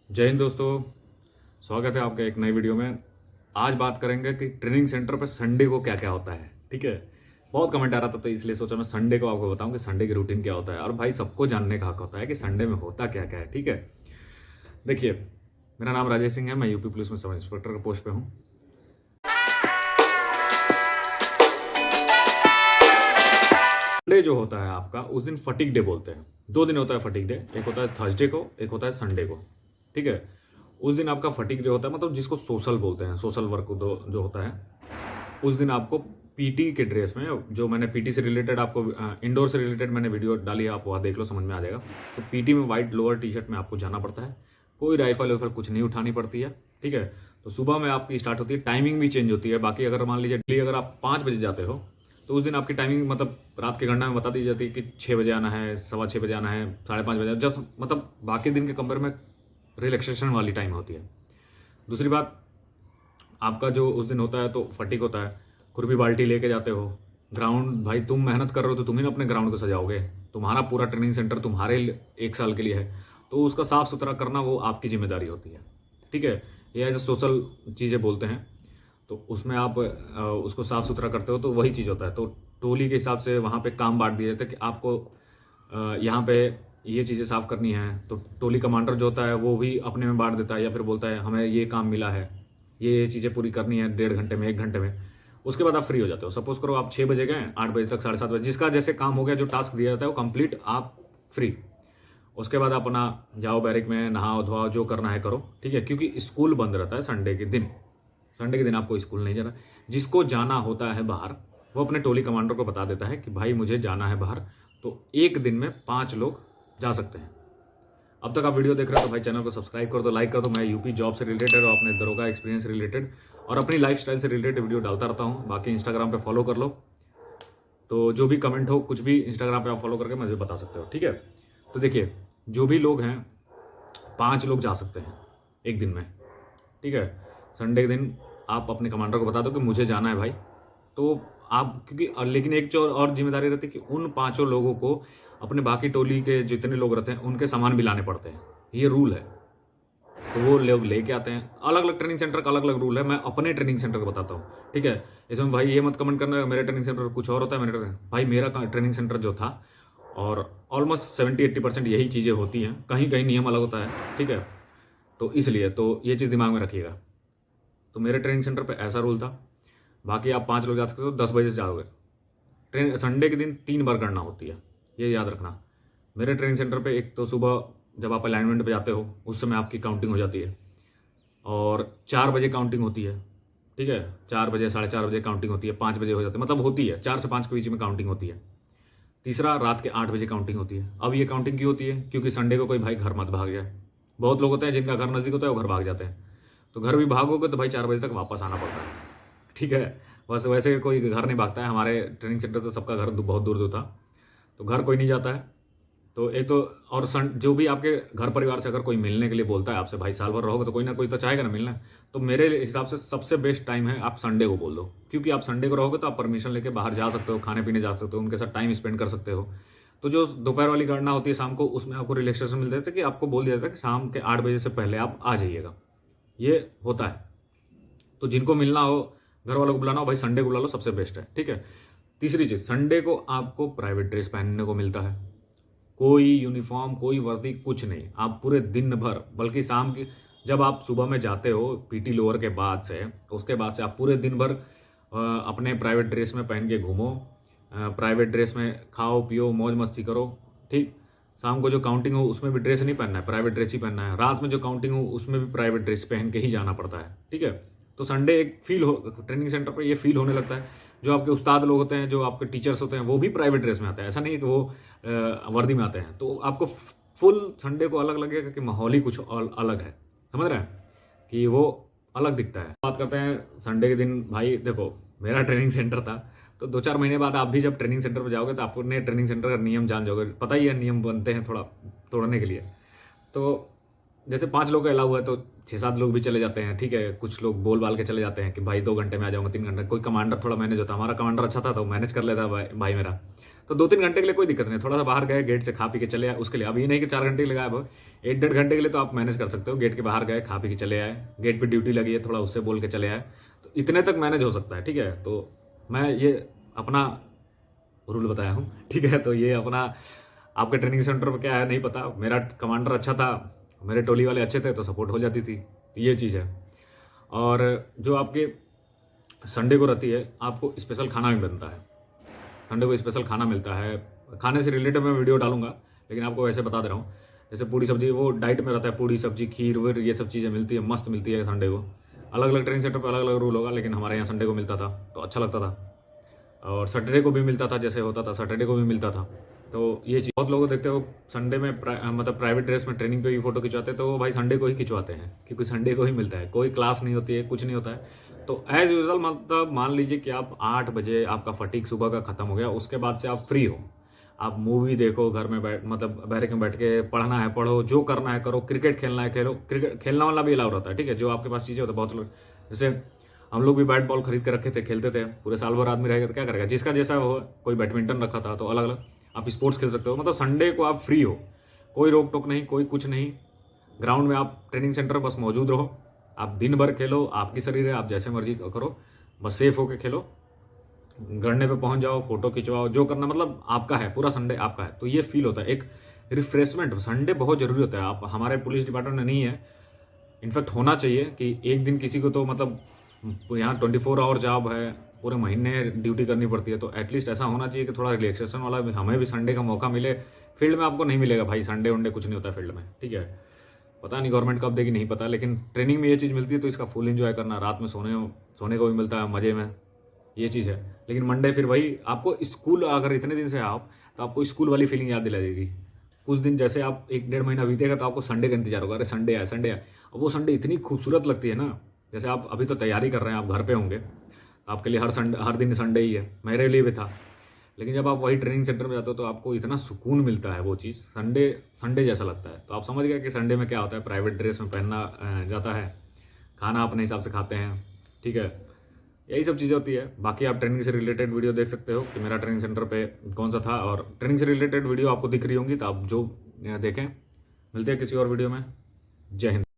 जय हिंद दोस्तों। स्वागत है आपका एक नई वीडियो में। आज बात करेंगे कि ट्रेनिंग सेंटर पर संडे को क्या क्या होता है। ठीक है, बहुत कमेंट आ रहा था तो इसलिए सोचा मैं संडे को आपको बताऊं कि संडे की रूटीन क्या होता है। और भाई सबको जानने का हक होता है कि संडे में होता क्या क्या है। ठीक है, देखिए, मेरा नाम राजेश सिंह है, मैं यूपी पुलिस में सब इंस्पेक्टर के पोस्ट पे हूँ। संडे जो होता है आपका, उस दिन फटीक डे बोलते हैं। 2 दिन होता है फटीक डे, एक होता है थर्सडे को, एक होता है संडे को। ठीक है, उस दिन आपका फटीक डे होता है, मतलब जिसको सोशल बोलते हैं, सोशल वर्क जो होता है। उस दिन आपको पीटी के ड्रेस में, जो मैंने पीटी से रिलेटेड आपको इंडोर से रिलेटेड मैंने वीडियो डाली है, आप वहाँ देख लो, समझ में आ जाएगा। तो पीटी में व्हाइट लोअर टी शर्ट में आपको जाना पड़ता है। कोई राइफल वाइफल कुछ नहीं उठानी पड़ती है। ठीक है, तो सुबह में आपकी स्टार्ट होती है, टाइमिंग भी चेंज होती है। बाकी अगर मान लीजिए डेली अगर आप 5 बजे जाते हो तो उस दिन आपकी टाइमिंग मतलब रात की गणना में बता दी जाती है कि 6 बजे आना है, 6:15 बजे आना है, 5:30 बजे, जब मतलब बाकी दिन के कंपेयर में रिलैक्सेशन वाली टाइम होती है। दूसरी बात, आपका जो उस दिन होता है तो फटीक होता है, खुरपी बाल्टी लेके जाते हो ग्राउंड। भाई तुम मेहनत कर रहे हो तो तुम ही ना अपने ग्राउंड को सजाओगे। तुम्हारा पूरा ट्रेनिंग सेंटर तुम्हारे 1 साल के लिए है, तो उसका साफ सुथरा करना वो आपकी जिम्मेदारी होती है। ठीक है, ये एज सोशल चीज़ें बोलते हैं, तो उसमें आप उसको साफ सुथरा करते हो तो वही चीज़ होता है। तो टोली के हिसाब से वहाँ पे काम बांट दिए जाते हैं कि आपको यहाँ पे ये चीज़ें साफ करनी है। तो टोली कमांडर जो होता है वो भी अपने में बांट देता है, या फिर बोलता है हमें ये काम मिला है, ये चीज़ें पूरी करनी है 1.5 घंटे में, 1 घंटे में। उसके बाद आप फ्री हो जाते हो। सपोज करो आप 6 बजे गए, 8 बजे तक, 7:30 बजे, जिसका जैसे काम हो गया, जो टास्क दिया जाता है वो कंप्लीट, आप फ्री। उसके बाद अपना जाओ बैरिक में, नहाओ धोआओ, जो करना है करो। ठीक है, क्योंकि स्कूल बंद रहता है संडे के दिन। संडे के दिन आपको स्कूल नहीं जाना। जिसको जाना होता है बाहर, वो अपने टोली कमांडर को बता देता है कि भाई मुझे जाना है बाहर, तो एक दिन में 5 लोग जा सकते हैं। अब तक आप वीडियो देख रहे हो तो भाई चैनल को सब्सक्राइब कर दो, लाइक कर दो। मैं यूपी जॉब से रिलेटेड और अपने दरोगा एक्सपीरियंस से रिलेटेड और अपनी लाइफस्टाइल से रिलेटेड वीडियो डालता रहता हूँ। बाकी इंस्टाग्राम पे फॉलो कर लो, तो जो भी कमेंट हो कुछ भी इंस्टाग्राम पे आप फॉलो करके मुझे बता सकते हो। ठीक है, तो देखिए, जो भी लोग हैं 5 लोग जा सकते हैं एक दिन में। ठीक है, संडे के दिन आप अपने कमांडर को बता दो कि मुझे जाना है भाई, तो आप क्योंकि लेकिन एक जो और जिम्मेदारी रहती है कि उन 5 लोगों को अपने बाकी टोली के जितने लोग रहते हैं उनके सामान भी लाने पड़ते हैं। ये रूल है, तो वो लोग लेके आते हैं। अलग अलग ट्रेनिंग सेंटर का अलग अलग रूल है, मैं अपने ट्रेनिंग सेंटर को बताता हूँ। ठीक है, इसमें भाई ये मत कमेंट करना मेरे ट्रेनिंग सेंटर कुछ और होता है। भाई मेरा ट्रेनिंग सेंटर जो था, और ऑलमोस्ट 70-80% यही चीज़ें होती हैं, कहीं कहीं नियम अलग होता है। ठीक है, तो इसलिए तो ये चीज़ दिमाग में रखिएगा। तो मेरे ट्रेनिंग सेंटर पे ऐसा रूल था। बाकी आप 5 लोग जा सकते हो, 10 बजे से जाओगे। संडे के दिन 3 बार करना होती है, ये याद रखना। मेरे ट्रेनिंग सेंटर पे एक तो सुबह जब आप अलाइनमेंट पे जाते हो उस समय आपकी काउंटिंग हो जाती है, और 4 बजे काउंटिंग होती है। ठीक है, 4 बजे, 4:30 बजे काउंटिंग होती है, 5 बजे हो जाती है, मतलब होती है 4 से 5 के बीच में काउंटिंग होती है। तीसरा, रात के 8 बजे काउंटिंग होती है। अब ये काउंटिंग क्यों होती है? क्योंकि संडे को कोई भाई घर मत भाग जाए। बहुत लोग होते हैं जिनका घर नज़दीक होता है वो घर भाग जाते हैं, तो घर भी भागोगे तो भाई 4 बजे तक वापस आना पड़ता है। ठीक है, बस वैसे कोई घर नहीं भागता है। हमारे ट्रेनिंग सेंटर से सबका घर बहुत दूर दूर था, तो घर कोई नहीं जाता है। तो एक तो, और जो भी आपके घर परिवार से अगर कोई मिलने के लिए बोलता है आपसे, भाई साल भर रहोगे तो कोई ना कोई तो चाहेगा ना मिलना। तो मेरे हिसाब से सबसे बेस्ट टाइम है आप संडे को बोल दो, क्योंकि आप संडे को रहोगे तो आप परमिशन लेके बाहर जा सकते हो, खाने पीने जा सकते हो, उनके साथ टाइम स्पेंड कर सकते हो। तो जो दोपहर वाली गणना होती है शाम को, उसमें आपको रिलैक्सेशन मिल जाता है कि आपको बोल दिया जाता है कि शाम के 8 बजे से पहले आप आ जाइएगा। ये होता है। तो जिनको मिलना हो, घर वालों को बुलाना हो, भाई संडे को बुला लो, सबसे बेस्ट है। ठीक है, तीसरी चीज़, संडे को आपको प्राइवेट ड्रेस पहनने को मिलता है। कोई यूनिफॉर्म, कोई वर्दी, कुछ नहीं। आप पूरे दिन भर, बल्कि शाम की जब आप सुबह में जाते हो पीटी लोअर के बाद से, तो उसके बाद से आप पूरे दिन भर अपने प्राइवेट ड्रेस में पहन के घूमो। प्राइवेट ड्रेस में खाओ पियो मौज मस्ती करो। ठीक, शाम को जो काउंटिंग हो उसमें भी ड्रेस नहीं पहनना है, प्राइवेट ड्रेस ही पहनना है। रात में जो काउंटिंग हो उसमें भी प्राइवेट ड्रेस पहन के ही जाना पड़ता है। ठीक है, तो संडे एक फील हो, ट्रेनिंग सेंटर पर ये फील होने लगता है। जो आपके उस्ताद लोग होते हैं, जो आपके टीचर्स होते हैं, वो भी प्राइवेट ड्रेस में आते हैं। ऐसा नहीं है कि वो वर्दी में आते हैं। तो आपको फुल संडे को अलग लगेगा कि माहौल ही कुछ अलग है। समझ रहे हैं कि वो अलग दिखता है। बात करते हैं संडे के दिन। भाई देखो, मेरा ट्रेनिंग सेंटर था, तो 2-4 महीने बाद आप भी जब ट्रेनिंग सेंटर पर जाओगे तो आपने ट्रेनिंग सेंटर का नियम जान जाओगे। पता ही है, नियम बनते हैं थोड़ा तोड़ने के लिए। तो जैसे 5 लोग का अलाउ हुआ है तो 6-7 लोग भी चले जाते हैं। ठीक है, कुछ लोग बोल बाल के चले जाते हैं कि भाई 2 घंटे में आ जाऊंगा, 3 घंटे। कोई कमांडर थोड़ा मैनेज होता है, हमारा कमांडर अच्छा था तो मैनेज कर लेता भाई मेरा। तो 2-3 घंटे के लिए कोई दिक्कत नहीं, थोड़ा सा बाहर गए, गेट से खा पी के चले आए, उसके लिए अब ये नहीं कि 4 घंटे लगाए, अब 1-1.5 घंटे के लिए तो आप मैनेज कर सकते हो। गेट के बाहर गए, खा पी के चले आए, गेट पे ड्यूटी लगी है, थोड़ा उससे बोल के चले आए, तो इतने तक मैनेज हो सकता है, ठीक है। तो मैं ये अपना रूल बताया हूँ, ठीक है। तो ये अपना आपके ट्रेनिंग सेंटर पर क्या है नहीं पता, मेरा कमांडर अच्छा था, मेरे टोली वाले अच्छे थे, तो सपोर्ट हो जाती थी, तो ये चीज़ है। और जो आपके संडे को रहती है, आपको स्पेशल खाना भी बनता है, संडे को स्पेशल खाना मिलता है। खाने से रिलेटेड मैं वीडियो डालूंगा, लेकिन आपको वैसे बता दे रहा हूँ, जैसे पूड़ी सब्जी वो डाइट में रहता है, पूड़ी सब्जी खीर वीर ये सब चीज़ें मिलती है, मस्त मिलती है संडे को। अलग अलग ट्रेनिंग सेंटर पर अलग अलग रूल होगा, लेकिन हमारे यहाँ संडे को मिलता था तो अच्छा लगता था। और सैटरडे को भी मिलता था, जैसे होता था सैटरडे को भी मिलता था। तो ये चीज़ बहुत लोग देखते हो संडे में मतलब प्राइवेट ड्रेस में ट्रेनिंग पे भी फोटो खिंचवाते हैं, तो वो भाई संडे को ही खिंचवाते हैं, क्योंकि संडे को ही मिलता है, कोई क्लास नहीं होती है, कुछ नहीं होता है। तो एज यूजल मतलब मान लीजिए कि आप 8 बजे आपका फटीक सुबह का खत्म हो गया, उसके बाद से आप फ्री हो, आप मूवी देखो, घर में बैठ मतलब बैरक में बैठ के पढ़ना है पढ़ो, जो करना है करो, क्रिकेट खेलना है खेलो, क्रिकेट खेलना वाला भी अलाउ रहता है, ठीक है। जो आपके पास चीज़ें होता है, बहुत लोग जैसे हम लोग भी बैट बॉल खरीद के रखे थे, खेलते थे, पूरे साल भर आदमी रहेगा तो क्या करेगा, जिसका जैसा हो, कोई बैडमिंटन रखा था, तो अलग अलग आप स्पोर्ट्स खेल सकते हो। मतलब संडे को आप फ्री हो, कोई रोक टोक नहीं, कोई कुछ नहीं, ग्राउंड में आप ट्रेनिंग सेंटर बस मौजूद रहो, आप दिन भर खेलो, आपकी शरीर है, आप जैसे मर्जी करो, बस सेफ होके खेलो, गढ़ने पे पहुंच जाओ, फोटो खिंचवाओ, जो करना मतलब आपका है, पूरा संडे आपका है। तो ये फील होता है एक रिफ्रेशमेंट, संडे बहुत जरूरी होता है। आप हमारे पुलिस डिपार्टमेंट में नहीं है, इनफैक्ट होना चाहिए कि एक दिन किसी को तो मतलब यहाँ 24 आवर जॉब है, पूरे महीने ड्यूटी करनी पड़ती है, तो एटलीस्ट ऐसा होना चाहिए कि थोड़ा रिलैक्सेशन वाला भी हमें भी संडे का मौका मिले। फील्ड में आपको नहीं मिलेगा भाई, संडे वनडे कुछ नहीं होता है फील्ड में, ठीक है। पता नहीं गवर्नमेंट कब देगी नहीं पता, लेकिन ट्रेनिंग में ये चीज़ मिलती है, तो इसका फुल एंजॉय करना, रात में सोने को भी मिलता है मजे में, ये चीज़ है। लेकिन मंडे फिर वही आपको स्कूल, अगर इतने दिन से आप, तो आपको स्कूल वाली फीलिंग याद दिला देगी। कुछ दिन जैसे आप 1-1.5 महीना बीतेगा तो आपको संडे का इंतजार होगा, अरे संडे है संडे है। और वो संडे इतनी खूबसूरत लगती है ना, जैसे आप अभी तो तैयारी कर रहे हैं, आप घर पे होंगे, आपके लिए हर दिन संडे ही है, मेरे लिए भी था। लेकिन जब आप वही ट्रेनिंग सेंटर में जाते हो तो आपको इतना सुकून मिलता है, वो चीज़ संडे संडे जैसा लगता है। तो आप समझ गए कि संडे में क्या होता है, प्राइवेट ड्रेस में पहनना जाता है, खाना अपने हिसाब से खाते हैं, ठीक है, यही सब चीज़ें होती है। बाकी आप ट्रेनिंग से रिलेटेड वीडियो देख सकते हो कि मेरा ट्रेनिंग सेंटर पे कौन सा था, और ट्रेनिंग से रिलेटेड वीडियो आपको दिख रही होंगी, तो आप जो देखें। मिलते हैं किसी और वीडियो में। जय हिंद।